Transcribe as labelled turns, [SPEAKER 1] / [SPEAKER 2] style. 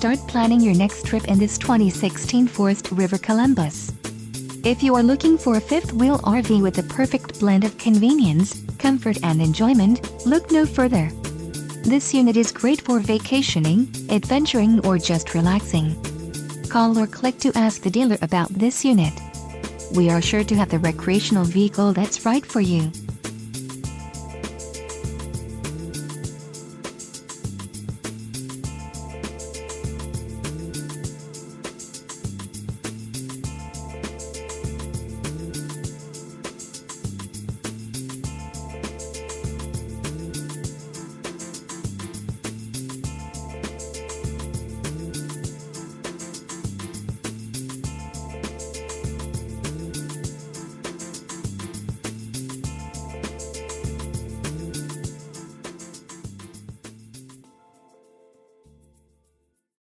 [SPEAKER 1] start planning your next trip in this 2016 Forest River Columbus. If you are looking for a fifth-wheel RV with the perfect blend of convenience, comfort and enjoyment, look no further. This unit is great for vacationing, adventuring or just relaxing. Call or click to ask the dealer about this unit. We are sure to have the recreational vehicle that's right for you.